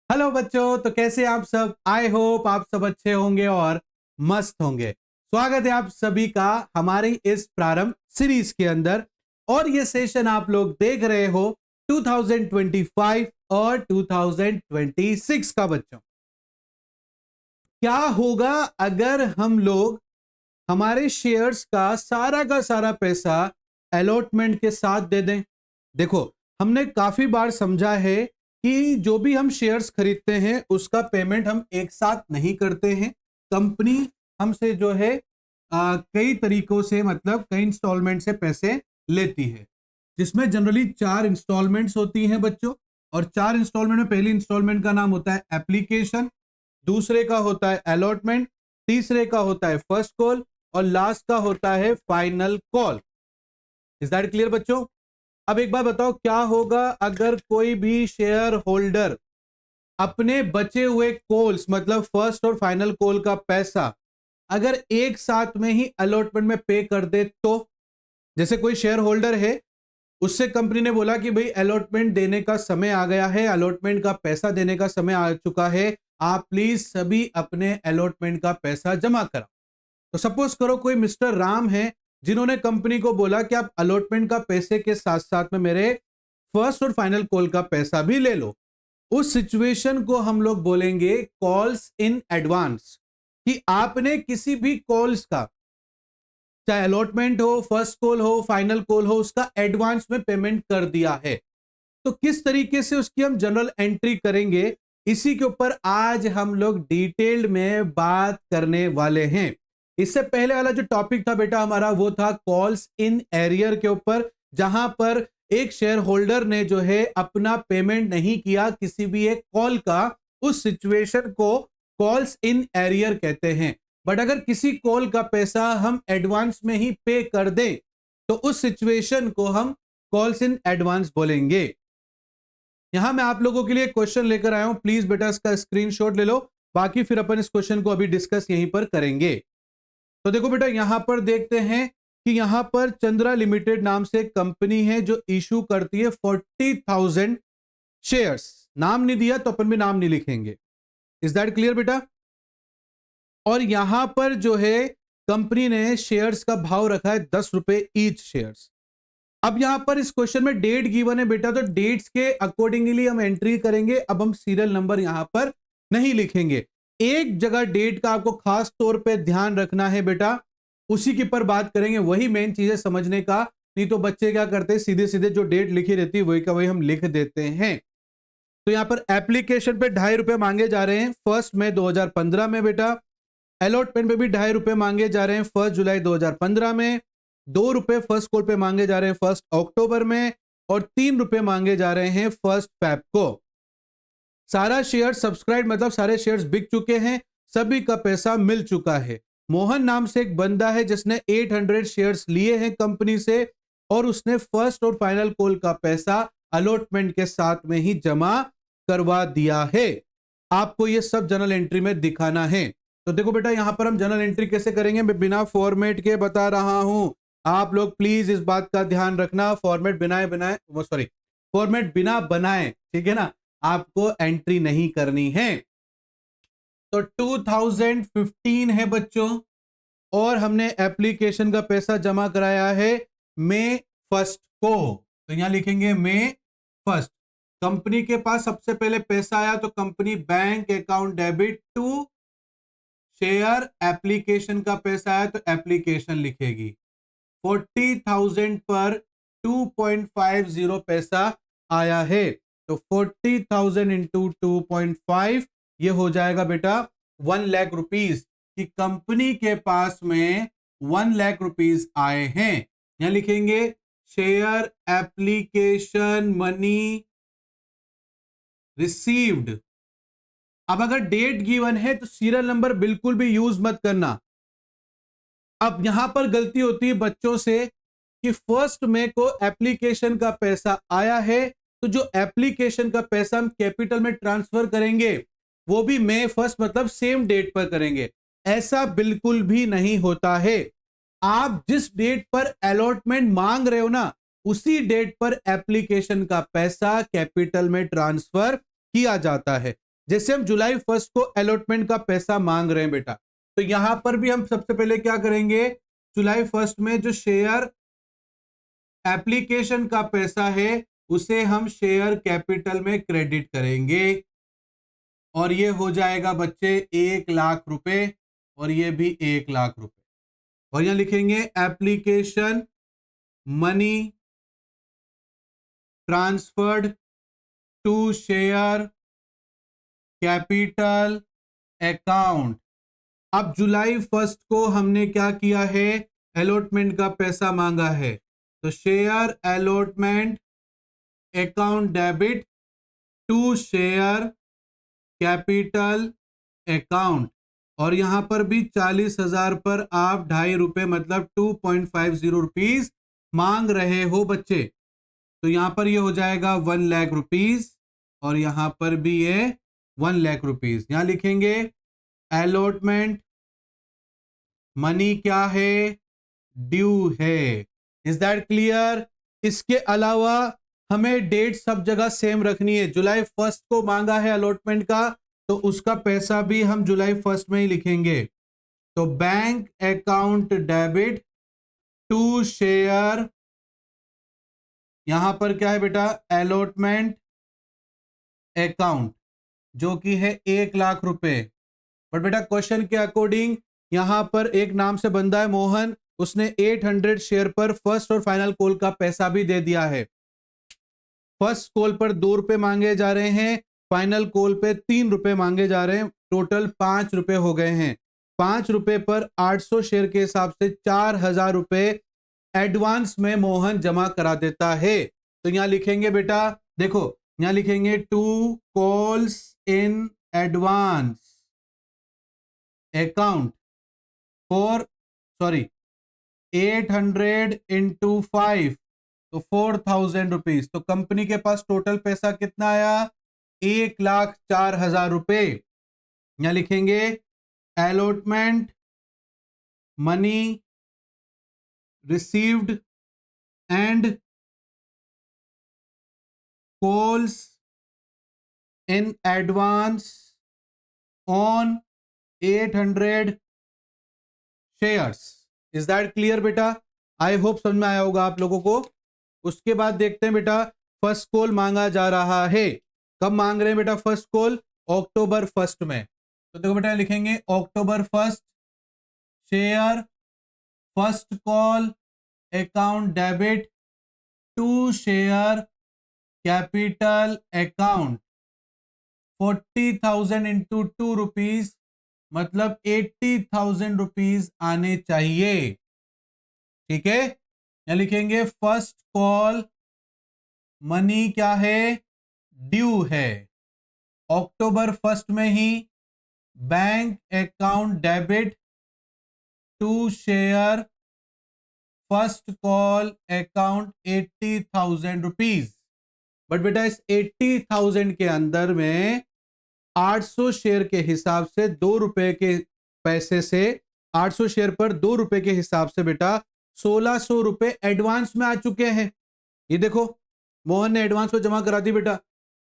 Hello बच्चों, तो कैसे आप सब। आई होप आप सब अच्छे होंगे और मस्त होंगे। स्वागत है आप सभी का हमारी इस प्रारंभ सीरीज के अंदर। और ये सेशन आप लोग देख रहे हो 2025 और 2026 का। बच्चों, क्या होगा अगर हम लोग हमारे शेयर्स का सारा पैसा अलॉटमेंट के साथ दे दें। देखो, हमने काफी बार समझा है कि जो भी हम शेयर्स खरीदते हैं उसका पेमेंट हम एक साथ नहीं करते हैं। कंपनी हमसे जो है कई तरीकों से, मतलब कई इंस्टॉलमेंट से पैसे लेती है, जिसमें जनरली 4 इंस्टॉलमेंट्स होती हैं बच्चों। और 4 इंस्टॉलमेंट में पहली इंस्टॉलमेंट का नाम होता है एप्लीकेशन, दूसरे का होता है अलॉटमेंट, तीसरे का होता है फर्स्ट कॉल और लास्ट का होता है final call. Is that clear बच्चों? अब एक बात बताओ, क्या होगा अगर कोई भी शेयर होल्डर अपने बचे हुए कॉल्स, मतलब फर्स्ट और फाइनल कॉल का पैसा अगर एक साथ में ही अलॉटमेंट में पे कर दे तो? जैसे कोई शेयर होल्डर है, उससे कंपनी ने बोला कि भाई अलॉटमेंट देने का समय आ गया है, अलॉटमेंट का पैसा देने का समय आ चुका है, आप प्लीज सभी अपने अलॉटमेंट का पैसा जमा करो। तो सपोज करो कोई मिस्टर राम है, जिन्होंने कंपनी को बोला कि आप अलॉटमेंट का पैसे के साथ साथ में मेरे फर्स्ट और फाइनल कॉल का पैसा भी ले लो। उस सिचुएशन को हम लोग बोलेंगे कॉल्स इन एडवांस, कि आपने किसी भी कॉल्स का, चाहे अलॉटमेंट हो, फर्स्ट कॉल हो, फाइनल कॉल हो, उसका एडवांस में पेमेंट कर दिया है। तो किस तरीके से उसकी हम जनरल एंट्री करेंगे, इसी के ऊपर आज हम लोग डिटेल्ड में बात करने वाले हैं। इससे पहले वाला जो टॉपिक था बेटा हमारा, वो था कॉल्स इन एरियर के ऊपर, जहां पर एक शेयर होल्डर ने जो है अपना पेमेंट नहीं किया किसी भी एक कॉल का, उस सिचुएशन को कॉल्स इन एरियर कहते हैं। बट अगर किसी कॉल का पैसा हम एडवांस में ही पे कर दें तो उस सिचुएशन को हम कॉल्स इन एडवांस बोलेंगे। यहां मैं आप लोगों के लिए क्वेश्चन लेकर आया हूं, प्लीज बेटा इसका स्क्रीनशॉट ले लो, बाकी फिर अपन इस क्वेश्चन को अभी डिस्कस यहीं पर करेंगे। तो देखो बेटा, यहां पर देखते हैं कि यहां पर चंद्रा लिमिटेड नाम से एक कंपनी है जो इशू करती है 40,000 शेयर्स। नाम नहीं दिया तो अपन भी नाम नहीं लिखेंगे। इज दैट क्लियर बेटा? और यहां पर जो है कंपनी ने शेयर्स का भाव रखा है 10 रुपए ईच शेयर्स। अब यहां पर इस क्वेश्चन में डेट गिवन है बेटा, तो डेट्स के अकॉर्डिंगली हम एंट्री करेंगे। अब हम सीरियल नंबर यहां पर नहीं लिखेंगे। एक जगह डेट का आपको खास तौर पे ध्यान रखना है बेटा, उसी के ऊपर बात करेंगे, वही मेन चीज है समझने का। नहीं तो बच्चे क्या करते हैं, सीधे सीधे जो डेट लिखी रहती है वही का वही हम लिख देते हैं। तो यहां पर एप्लीकेशन पे 2.5 रुपए मांगे जा रहे हैं 1 मई 2015 में बेटा। अलॉटमेंट पे भी 2.5 रुपए मांगे जा रहे हैं 1 जुलाई 2015 में। 2 रुपए फर्स्ट कॉल पे मांगे जा रहे हैं 1 अक्टूबर में। और 3 रुपए मांगे जा रहे हैं 1 फेब को। सारा शेयर सब्सक्राइब, मतलब सारे शेयर्स बिक चुके हैं, सभी का पैसा मिल चुका है। मोहन नाम से एक बंदा है जिसने 800 शेयर्स लिए हैं कंपनी से, और उसने फर्स्ट और फाइनल कॉल का पैसा अलॉटमेंट के साथ में ही जमा करवा दिया है। आपको यह सब जर्नल एंट्री में दिखाना है। तो देखो बेटा, यहां पर हम जर्नल एंट्री कैसे करेंगे, मैं बिना फॉर्मेट के बता रहा हूं। आप लोग प्लीज इस बात का ध्यान रखना, फॉर्मेट बिना बनाए, ठीक है ना, आपको एंट्री नहीं करनी है। तो 2015 है बच्चों, और हमने एप्लीकेशन का पैसा जमा कराया है मई 1 को। तो यहां लिखेंगे मई 1। कंपनी के पास सबसे पहले पैसा आया तो company bank account debit to share, application का पैसा आया तो एप्लीकेशन लिखेगी। 40,000 पर 2.50 पैसा आया है, तो 40,000 इंटू 2.5 ये हो जाएगा बेटा 1 लाख रुपीस, कि कंपनी के पास में 1 लाख रुपीस आए हैं। यहां लिखेंगे शेयर एप्लीकेशन मनी रिसीव्ड। अब अगर डेट गिवन है तो सीरियल नंबर बिल्कुल भी यूज मत करना। अब यहां पर गलती होती है बच्चों से कि 1 मई को एप्लीकेशन का पैसा आया है, तो जो एप्लीकेशन का पैसा हम कैपिटल में ट्रांसफर करेंगे वो भी मई 1 मतलब सेम डेट पर करेंगे। ऐसा बिल्कुल भी नहीं होता है। आप जिस डेट पर अलॉटमेंट मांग रहे हो ना, उसी डेट पर एप्लीकेशन का पैसा कैपिटल में ट्रांसफर किया जाता है। जैसे हम जुलाई 1 को अलॉटमेंट का पैसा मांग रहे हैं बेटा, तो यहां पर भी हम सबसे पहले क्या करेंगे, जुलाई 1 में जो शेयर एप्लीकेशन का पैसा है उसे हम शेयर कैपिटल में क्रेडिट करेंगे, और ये हो जाएगा बच्चे 1,00,000 रुपए, और ये भी 1,00,000 रुपए। और यहां लिखेंगे application money transferred to share capital account. अब जुलाई 1 को हमने क्या किया है, अलॉटमेंट का पैसा मांगा है, तो share allotment account debit to share capital account. और यहां पर भी 40,000 पर आप 2.5 रुपए मतलब 2.50 रुपीज मांग रहे हो बच्चे, तो यहां पर ये हो जाएगा 1,00,000 रुपीज, और यहां पर भी ये 1,00,000 रुपीज। यहां लिखेंगे अलॉटमेंट मनी क्या है, ड्यू है। Is that clear? इसके अलावा हमें डेट सब जगह सेम रखनी है। जुलाई 1 को मांगा है अलॉटमेंट का, तो उसका पैसा भी हम जुलाई 1 में ही लिखेंगे। तो bank account debit to share, यहां पर क्या है बेटा, अलॉटमेंट अकाउंट, जो कि है 1,00,000 रुपए। बट बेटा क्वेश्चन के अकॉर्डिंग यहां पर एक नाम से बंदा है मोहन, उसने 800 शेयर पर फर्स्ट और फाइनल कॉल का पैसा भी दे दिया है। फर्स्ट कॉल पर 2 रुपए मांगे जा रहे हैं, फाइनल कॉल पे 3 रुपए मांगे जा रहे हैं, टोटल 5 रुपए हो गए हैं। 5 रुपए पर 800 शेयर के हिसाब से 4,000 रुपए एडवांस में मोहन जमा करा देता है। तो यहां लिखेंगे बेटा, देखो यहां लिखेंगे 2 calls in advance account for 800 into 5, तो 4,000 रुपीज। तो कंपनी के पास टोटल पैसा कितना आया, 1,04,000 रुपए। यहां लिखेंगे allotment money received and calls in advance on 800 shares. Is that clear बेटा? आई होप समझ में आया होगा आप लोगों को। उसके बाद देखते हैं बेटा, फर्स्ट कॉल मांगा जा रहा है। कब मांग रहे हैं बेटा फर्स्ट कॉल? अक्टूबर 1 में। तो देखो बेटा लिखेंगे October 1 share first call account debit to share capital account 40,000 into 2 rupees मतलब 80,000 रुपीज आने चाहिए। ठीक है, यहां लिखेंगे फर्स्ट कॉल मनी क्या है, ड्यू है। अक्टूबर 1 में ही bank account debit to share first call account 80,000 rupees. But बेटा इस 80,000 के अंदर में 800 शेयर के हिसाब से 2 रुपए के पैसे से 800 शेयर पर 2 रुपए के हिसाब से बेटा 1,600 रुपए एडवांस में आ चुके हैं। ये देखो मोहन ने एडवांस में जमा करा दी बेटा,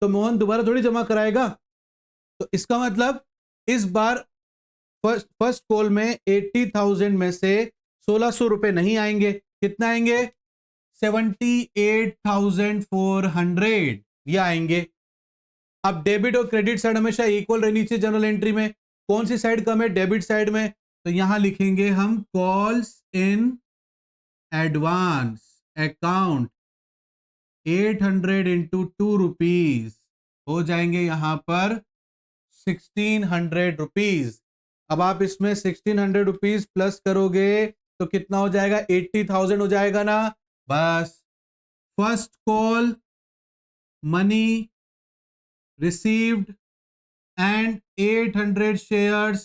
तो मोहन दोबारा थोड़ी जमा कराएगा। तो इसका मतलब इस बार फर्स्ट कॉल में 80,000 में से 1,600 रुपए नहीं आएंगे। कितना आएंगे? 78,400 ये आएंगे। अब डेबिट और क्रेडिट साइड हमेशा इक्वल रहनी चाहिए जनरल एंट्री में। कौन सी साइड कम है? डेबिट साइड में। तो यहां लिखेंगे हम calls in advance account 800 into 2 rupees हो जाएंगे यहां पर 1,600 रुपीज। अब आप इसमें 1,600 रुपीज प्लस करोगे तो कितना हो जाएगा? 80,000 हो जाएगा ना। बस first call money received and 800 shares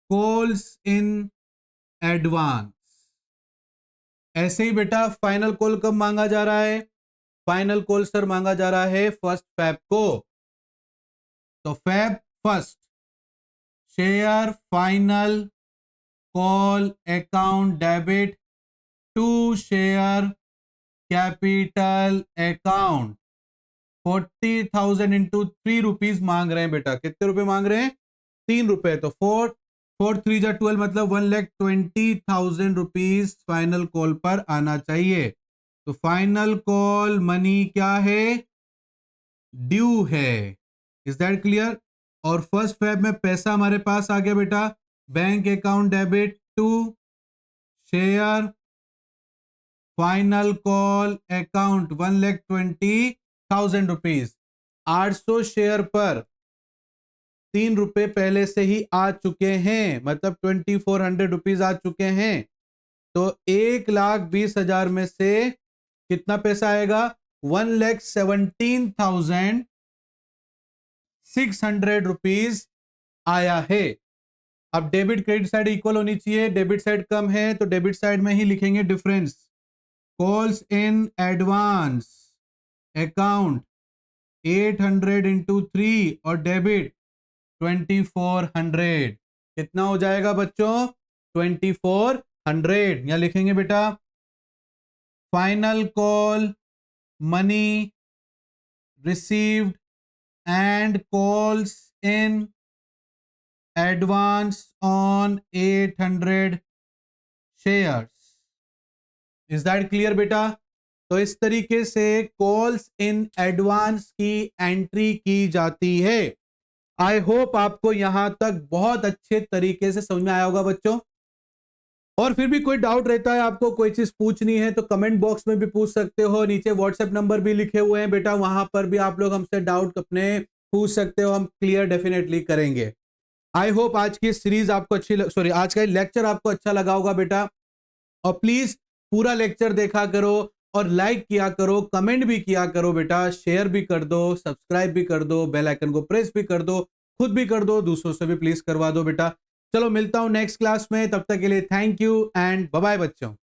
calls in advance। ऐसे ही बेटा फाइनल कॉल कब मांगा जा रहा है? फाइनल कॉल सर मांगा जा रहा है 1 फेब को। तो Feb 1 share final call account debit to share capital account 40,000 into 3 rupees मांग रहे हैं बेटा। कितने रुपए मांग रहे हैं? 3 रुपए। तो 4 3 जा 12 मतलब 1,20,000 रुपीज फाइनल कॉल पर आना चाहिए। तो फाइनल कॉल मनी क्या है? ड्यू है। Is that clear? और फर्स्ट फेब में पैसा हमारे पास आ गया बेटा। Bank account debit to share final call account 1,20,000 rupees. 800 share पर 3 रुपए पहले से ही आ चुके हैं, मतलब 2,400 रुपीज आ चुके हैं। तो 1,20,000 में से कितना पैसा आएगा? 1,17,600 रुपीज आया है। अब डेबिट क्रेडिट साइड इक्वल होनी चाहिए, डेबिट साइड कम है तो डेबिट साइड में ही लिखेंगे difference. Calls in advance account 800 into 3 और डेबिट 2,400। कितना हो जाएगा बच्चों? 2,400। यहां लिखेंगे बेटा final call money received and calls in advance on 800 shares. Is that clear बेटा? तो इस तरीके से कॉल्स इन एडवांस की एंट्री की जाती है। आई होप आपको यहां तक बहुत अच्छे तरीके से समझ में आया होगा बच्चों। और फिर भी कोई डाउट रहता है, आपको कोई चीज पूछनी है तो कमेंट बॉक्स में भी पूछ सकते हो। नीचे व्हाट्सएप नंबर भी लिखे हुए हैं बेटा, वहां पर भी आप लोग हमसे डाउट अपने पूछ सकते हो, हम क्लियर डेफिनेटली करेंगे। आई होप आज की सीरीज आपको आज का लेक्चर आपको अच्छा लगा होगा बेटा। और प्लीज पूरा लेक्चर देखा करो और लाइक किया करो, कमेंट भी किया करो बेटा, शेयर भी कर दो, सब्सक्राइब भी कर दो, बेल आइकन को प्रेस भी कर दो, खुद भी कर दो, दूसरों से भी प्लीज करवा दो बेटा। चलो मिलता हूं नेक्स्ट क्लास में, तब तक के लिए thank you and bye bye बच्चों।